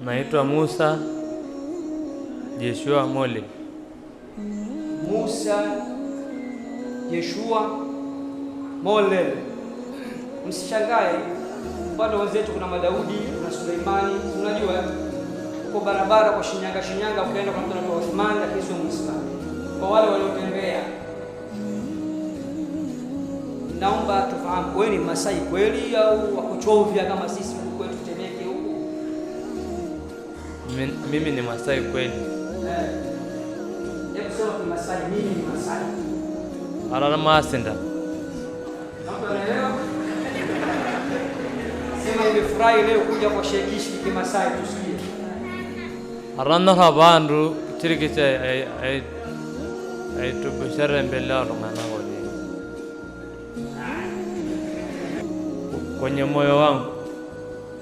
Naitwa Musa Yeshua Mole. Musa Yeshua Mole. Msishangae bado wenzetu kuna Madaudi, kuna Suleimani, unajua uko barabara kwa Shinyanga ukaenda kwa mtu wa Uthman, lakini sio Muislamu. Kwa wale waliotembea, naomba tufahamu, wewe ni Masai kweli au wakuchovya kama sisi huko kwetu Temeke huko? Mimi ni Masai kweli. Hebu sema ni Masai, mimi ni Masai. Arara Masinda. Unaelewa? Sema nimefurahi leo kuja kwa Shegishi Kimasai tusikie. Arana habandu chirikisa ay tubushara mbele ya ngana wali. Kwenye moyo wangu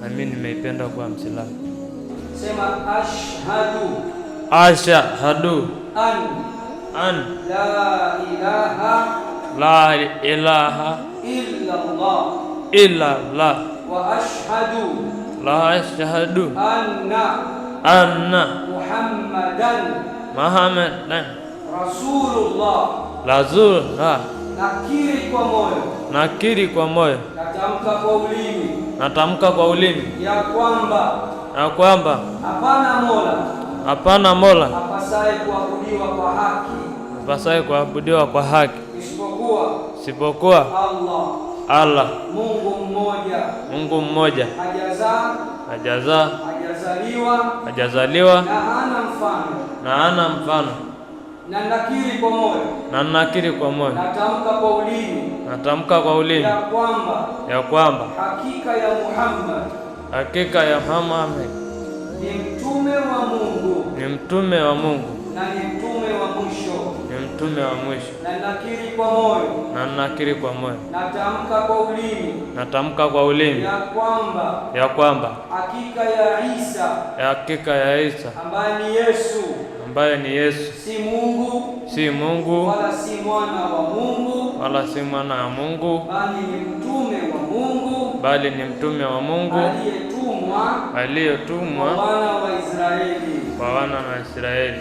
mimi nimeipenda kuwa Mwislamu. Sema ashhadu. Ashhadu an la ilaha illa Allah wa ashhadu anna Muhammadan Rasulullah. Nakiri kwa moyo, natamka kwa ulimi ya kwamba hapana mola apasaye kuabudiwa kwa haki isipokuwa Allah, Mungu mmoja, hajazaliwa na hana mfano. Na nakiri kwa moyo, natamka kwa ulimi ya kwamba hakika ya Muhammad ni mtume wa Mungu na ni mtume wa mwisho. Na nakiri kwa moyo, natamka kwa ulimi ya kwamba hakika ya Isa ambaye ni Yesu si Mungu wala si mwana wa Mungu, bali ni mtume wa Mungu aliyetumwa kwa wana wa Israeli.